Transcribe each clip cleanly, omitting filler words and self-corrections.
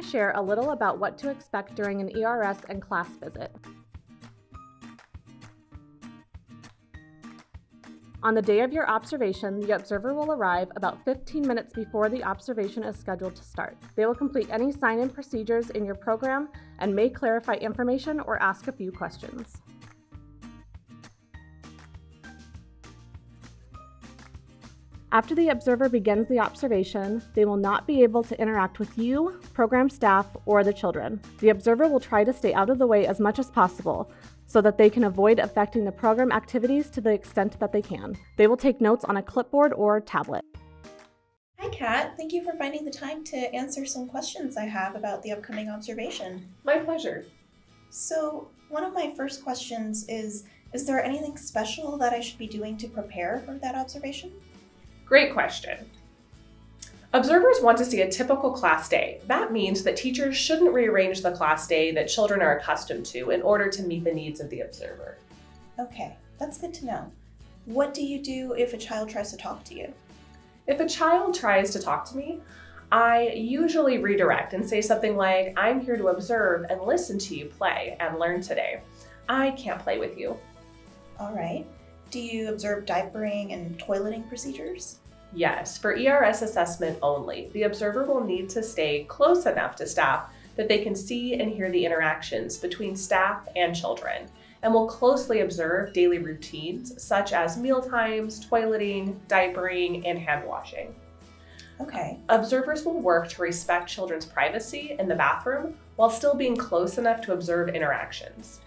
share a little about what to expect during an ERS and class visit. On the day of your observation, the observer will arrive about 15 minutes before the observation is scheduled to start. They will complete any sign-in procedures in your program and may clarify information or ask a few questions. After the observer begins the observation, they will not be able to interact with you, program staff, or the children. The observer will try to stay out of the way as much as possible so that they can avoid affecting the program activities to the extent that they can. They will take notes on a clipboard or tablet. Hi, Kat. Thank you for finding the time to answer some questions I have about the upcoming observation. My pleasure. So, one of my first questions is there anything special that I should be doing to prepare for that observation? Great question. Observers want to see a typical class day. That means that teachers shouldn't rearrange the class day that children are accustomed to in order to meet the needs of the observer. Okay, that's good to know. What do you do if a child tries to talk to you? If a child tries to talk to me, I usually redirect and say something like, "I'm here to observe and listen to you play and learn today. I can't play with you." All right. Do you observe diapering and toileting procedures? Yes, for ERS assessment only, the observer will need to stay close enough to staff that they can see and hear the interactions between staff and children, and will closely observe daily routines such as meal times, toileting, diapering, and hand washing. Okay. Observers will work to respect children's privacy in the bathroom while still being close enough to observe interactions.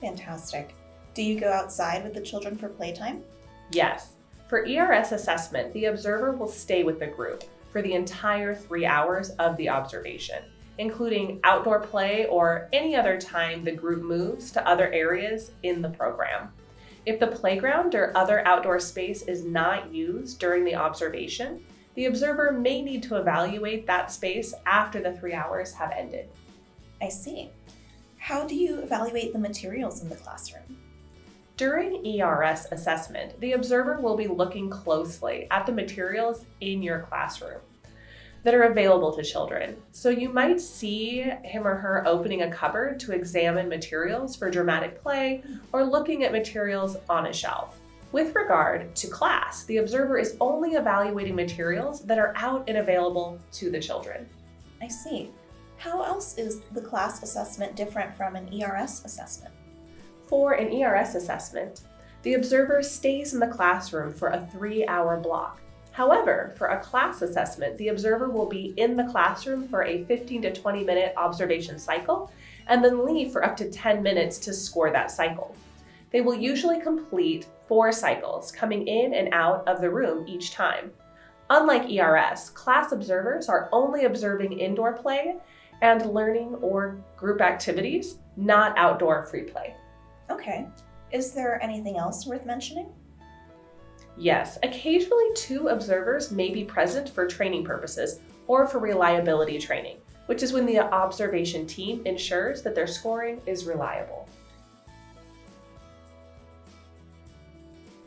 Fantastic. Do you go outside with the children for playtime? Yes. For ERS assessment, the observer will stay with the group for the entire 3 hours of the observation, including outdoor play or any other time the group moves to other areas in the program. If the playground or other outdoor space is not used during the observation, the observer may need to evaluate that space after the 3 hours have ended. I see. How do you evaluate the materials in the classroom? During ERS assessment, the observer will be looking closely at the materials in your classroom that are available to children. So you might see him or her opening a cupboard to examine materials for dramatic play or looking at materials on a shelf. With regard to class, the observer is only evaluating materials that are out and available to the children. I see. How else is the class assessment different from an ERS assessment? For an ERS assessment, the observer stays in the classroom for a 3-hour block. However, for a class assessment, the observer will be in the classroom for a 15 to 20-minute observation cycle and then leave for up to 10 minutes to score that cycle. They will usually complete 4 cycles, coming in and out of the room each time. Unlike ERS, class observers are only observing indoor play and learning or group activities, not outdoor free play. Okay. Is there anything else worth mentioning? Yes, occasionally 2 observers may be present for training purposes or for reliability training, which is when the observation team ensures that their scoring is reliable.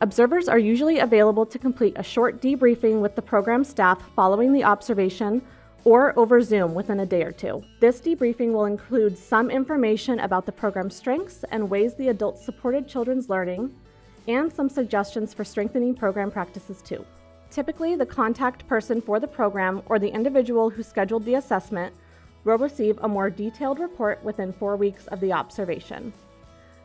Observers are usually available to complete a short debriefing with the program staff following the observation or over Zoom within a day or 2. This debriefing will include some information about the program's strengths and ways the adults supported children's learning, and some suggestions for strengthening program practices too. Typically, the contact person for the program or the individual who scheduled the assessment will receive a more detailed report within 4 weeks of the observation.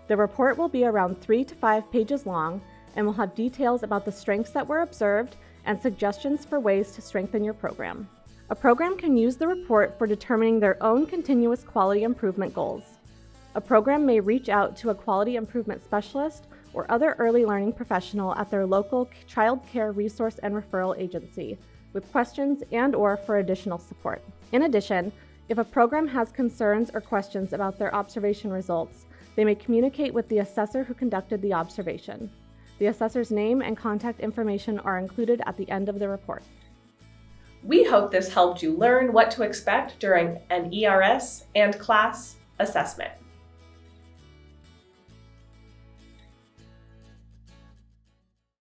The report will be around 3 to 5 pages long and will have details about the strengths that were observed and suggestions for ways to strengthen your program. A program can use the report for determining their own continuous quality improvement goals. A program may reach out to a quality improvement specialist or other early learning professional at their local child care resource and referral agency with questions and/or for additional support. In addition, if a program has concerns or questions about their observation results, they may communicate with the assessor who conducted the observation. The assessor's name and contact information are included at the end of the report. We hope this helped you learn what to expect during an ERS and class assessment.